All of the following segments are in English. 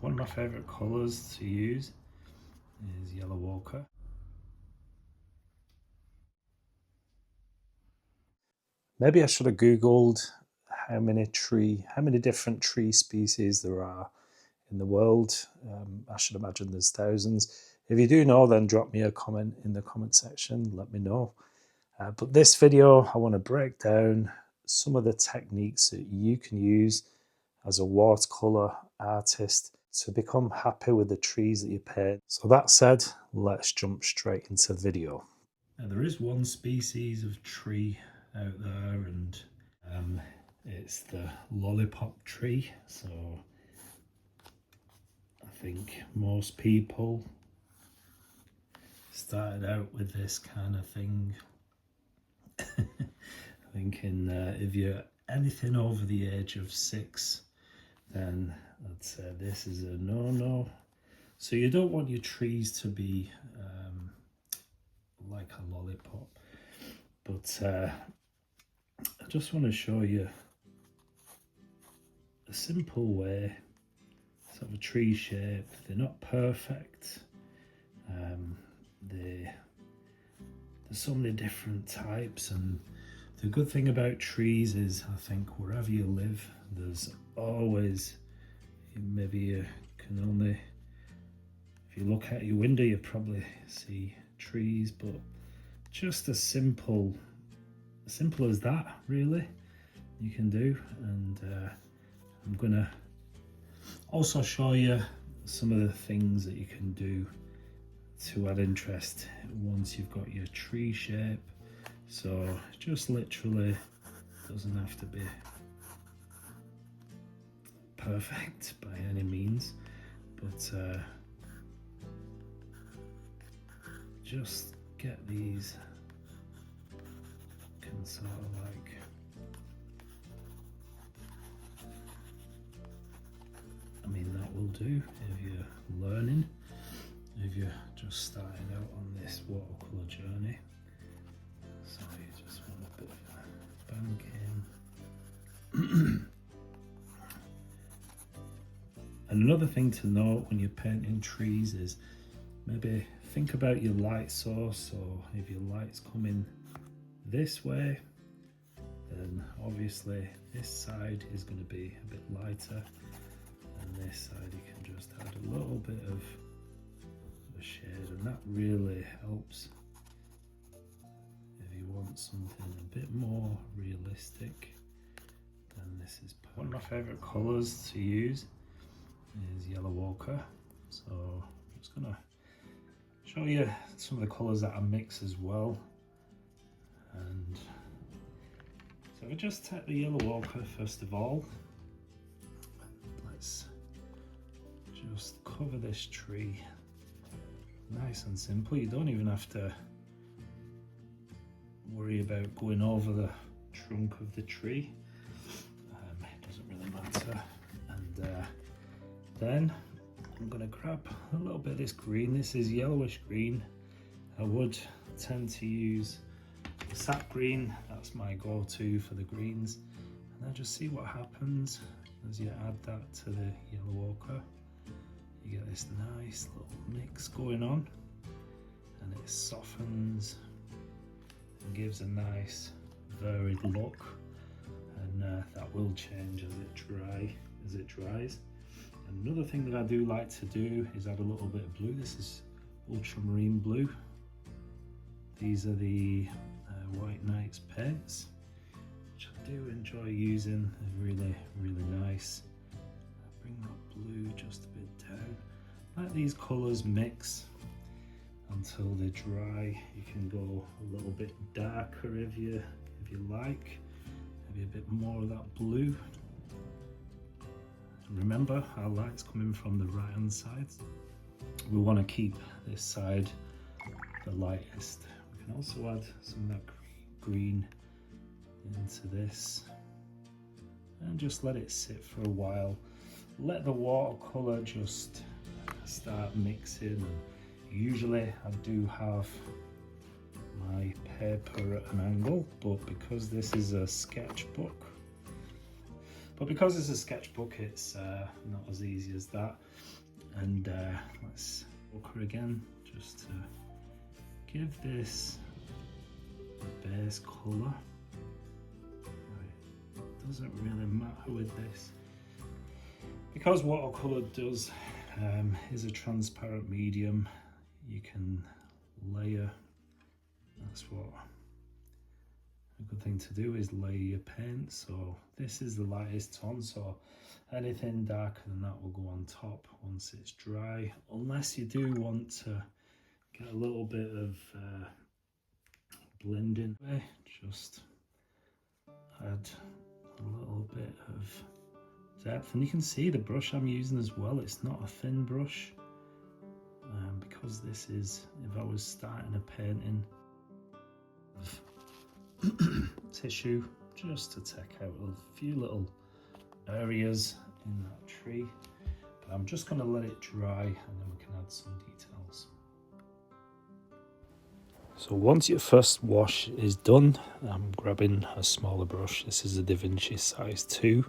One of my favourite colours to use is yellow ochre. Maybe I should have googled how many different tree species there are in the world. I should imagine there's thousands. If you do know, then drop me a comment in the comment section, let me know. But this video, I want to break down some of the techniques that you can use as a watercolour artist to become happy with the trees that you paint. So that said, let's jump straight into the video. Now there is one species of tree out there, and it's the lollipop tree. So I think most people started out with this kind of thing. Thinking if you're anything over the age of 6, then I'd say this is a no-no. So you don't want your trees to be like a lollipop, but I just want to show you a simple way, sort of a tree shape. They're not perfect. There's so many different types, and the good thing about trees is I think wherever you live, there's always, maybe you can only, if you look out your window, you probably see trees, but just as simple as that, really, you can do. And I'm gonna also show you some of the things that you can do to add interest once you've got your tree shape. So just literally doesn't have to be perfect by any means, but just get these, can sort of like, I mean, that will do if you're learning, if you're just starting out on this watercolour journey. So you just want a bit of bank in. And another thing to note when you're painting trees is maybe think about your light source. So if your light's coming this way, then obviously this side is going to be a bit lighter, and this side you can just add a little bit of a shade, and that really helps if you want something a bit more realistic. Then this is perfect. One of my favourite colours to use is yellow ochre. So I'm just gonna show you some of the colours that I mix as well. And so if I just take the yellow ochre first of all, let's just cover this tree nice and simple. You don't even have to worry about going over the trunk of the tree. It doesn't really matter. And then I'm going to grab a little bit of this green. This is yellowish green. I would tend to use sap green. That's my go-to for the greens. And then just see what happens as you add that to the yellow ochre. You get this nice little mix going on, and it softens and gives a nice varied look, and that will change as it dries. Another thing that I do like to do is add a little bit of blue. This is ultramarine blue. These are the White Nights paints, which I do enjoy using. They're really, really nice. I bring that blue just a bit down. Let these colours mix until they dry. You can go a little bit darker if you like, maybe a bit more of that blue. Remember, our light's coming from the right hand side. We want to keep this side the lightest. We can also add some of that green into this and just let it sit for a while. Let the watercolour just start mixing. And usually I do have my paper at an angle, but because this is a sketchbook, But because it's a sketchbook, it's not as easy as that. And let's ochre again, just to give this a base colour. Right. Doesn't really matter with this, because watercolour does is a transparent medium. You can layer. That's what a good thing to do is layer your paint. So this is the lightest tone, so anything darker than that will go on top once it's dry, unless you do want to get a little bit of blending. Just add a little bit of depth, and you can see the brush I'm using as well. It's not a thin brush, because this is, if I was starting a painting of tissue, just to take out a few little areas in that tree. But I'm just going to let it dry, and then we can add some details. So once your first wash is done, I'm grabbing a smaller brush. This is a Da Vinci size 2,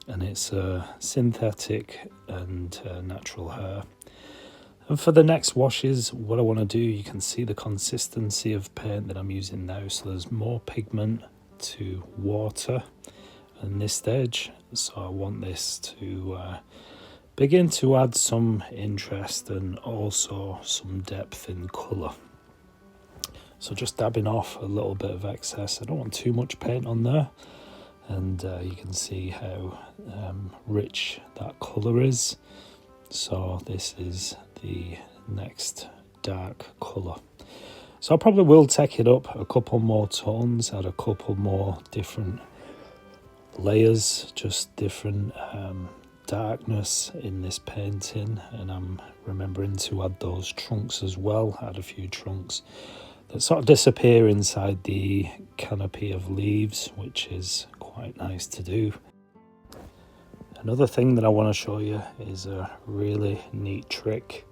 and it's a synthetic and natural hair. And for the next washes, what I want to do, you can see the consistency of paint that I'm using now. So there's more pigment to water in this stage. So I want this to begin to add some interest and also some depth in colour. So just dabbing off a little bit of excess. I don't want too much paint on there. And you can see how rich that colour is. So this is the next dark colour. So I probably will take it up a couple more tones, add a couple more different layers, just different darkness in this painting. And I'm remembering to add those trunks as well, add a few trunks that sort of disappear inside the canopy of leaves, which is quite nice to do. Another thing that I want to show you is a really neat trick,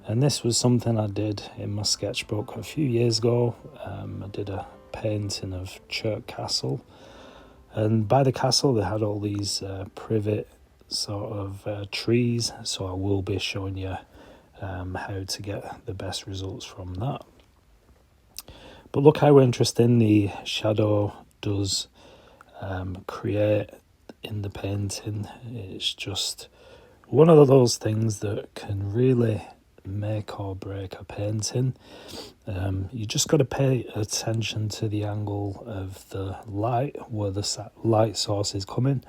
and this was something I did in my sketchbook a few years ago. I did a painting of Chirk Castle, and by the castle they had all these privet sort of trees, so I will be showing you how to get the best results from that. But look how interesting the shadow does create in the painting. It's just one of those things that can really make or break a painting. You just got to pay attention to the angle of the light, where the light source is coming,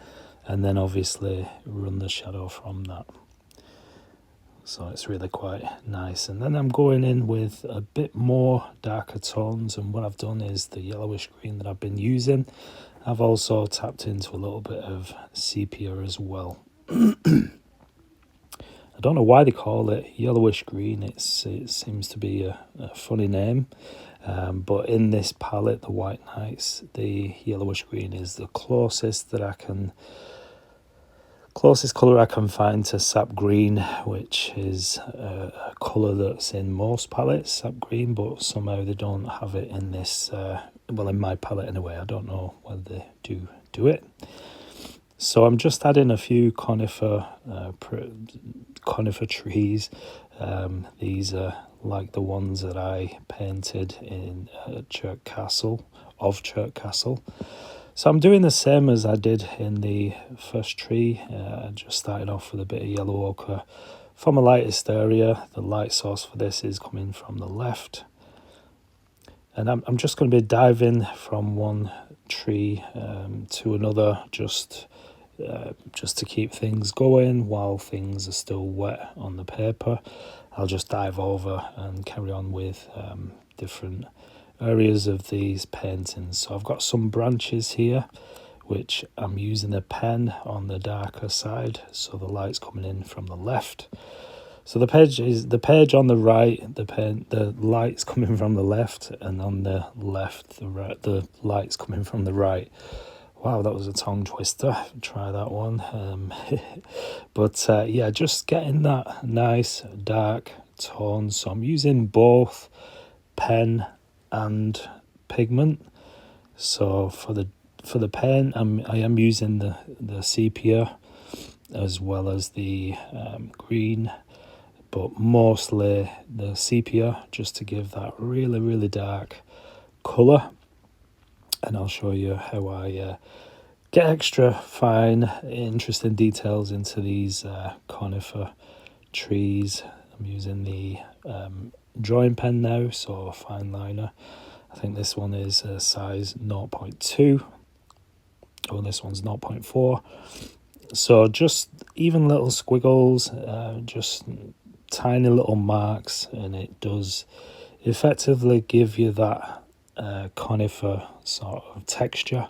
and then obviously run the shadow from that. So it's really quite nice. And then I'm going in with a bit more darker tones, and what I've done is the yellowish green that I've been using, I've also tapped into a little bit of sepia as well. I don't know why they call it yellowish green. It seems to be a funny name. But in this palette, the White Nights, the yellowish green is the closest colour I can find to sap green, which is a colour that's in most palettes, sap green, but somehow they don't have it in this, well, in my palette anyway. I don't know whether they do it. So I'm just adding a few conifer trees. These are like the ones that I painted in Chirk Castle. So I'm doing the same as I did in the first tree, just starting off with a bit of yellow ochre for my lightest area. The light source for this is coming from the left. And I'm just going to be diving from one tree to another, just to keep things going while things are still wet on the paper. I'll just dive over and carry on with different areas of these paintings. So I've got some branches here, which I'm using a pen on the darker side, so the light's coming in from the left. So the page on the right, the light's coming from the left, and on the left, the light's coming from the right. Wow, that was a tongue twister. Try that one. But yeah, just getting that nice dark tone. So I'm using both pen and pigment. So for for the paint, I am using the sepia as well as the green, but mostly the sepia, just to give that really dark colour. And I'll show you how I get extra fine, interesting details into these conifer trees. I'm using the drawing pen now, so fineliner. I think this one is a size 0.2, or this one's 0.4. So just even little squiggles, just tiny little marks, and it does effectively give you that conifer sort of texture.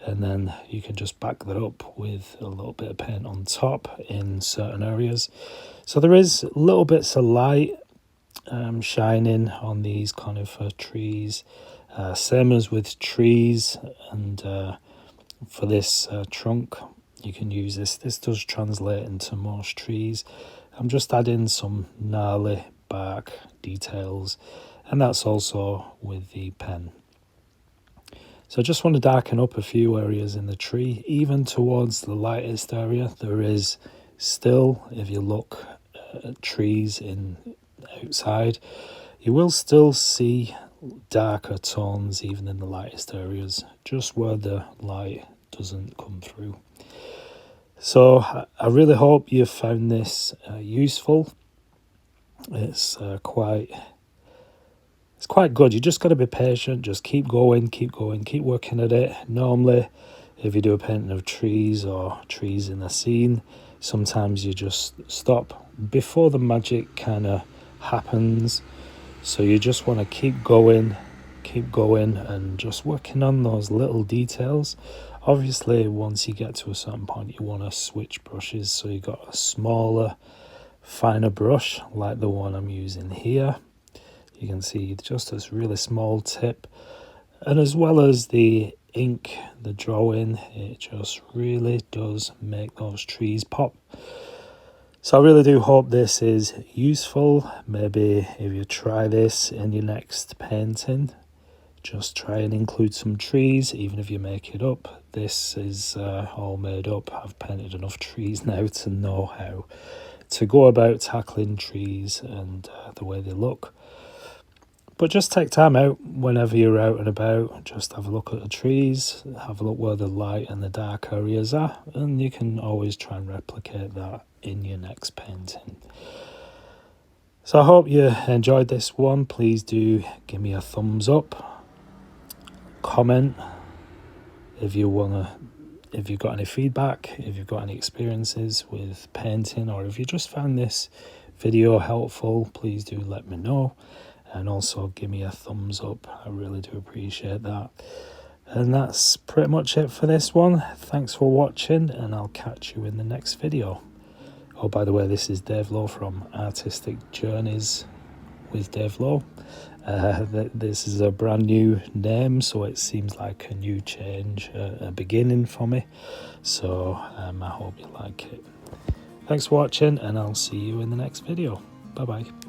And then you can just back that up with a little bit of paint on top in certain areas. So there is little bits of light shining on these conifer trees, same as with trees. And for this trunk, you can use this. This does translate into most trees. I'm just adding some gnarly bark details, and that's also with the pen. So I just want to darken up a few areas in the tree. Even towards the lightest area, there is still, if you look at trees in outside, you will still see darker tones even in the lightest areas, just where the light doesn't come through. So I really hope you found this useful. It's quite good. You just got to be patient. Just keep going, keep working at it. Normally, if you do a painting of trees or trees in a scene, sometimes you just stop before the magic kind of happens. So you just want to keep going and just working on those little details. Obviously, once you get to a certain point, you want to switch brushes. So you got a smaller, finer brush like the one I'm using here. You can see just this really small tip, and as well as the ink, the drawing, it just really does make those trees pop. So I really do hope this is useful. Maybe if you try this in your next painting, just try and include some trees, even if you make it up. This is all made up. I've painted enough trees now to know how to go about tackling trees and the way they look. But just take time out whenever you're out and about. Just have a look at the trees, have a look where the light and the dark areas are, and you can always try and replicate that in your next painting. So I hope you enjoyed this one. Please do give me a thumbs up, comment if you've got any feedback, if you've got any experiences with painting, or if you just found this video helpful, please do let me know. And also give me a thumbs up. I really do appreciate that. And that's pretty much it for this one. Thanks for watching, and I'll catch you in the next video. Oh, by the way, this is Dave Lowe from Artistic Journeys with Dave Lowe. This is a brand new name, so it seems like a new change, a beginning for me. So I hope you like it. Thanks for watching, and I'll see you in the next video. Bye bye.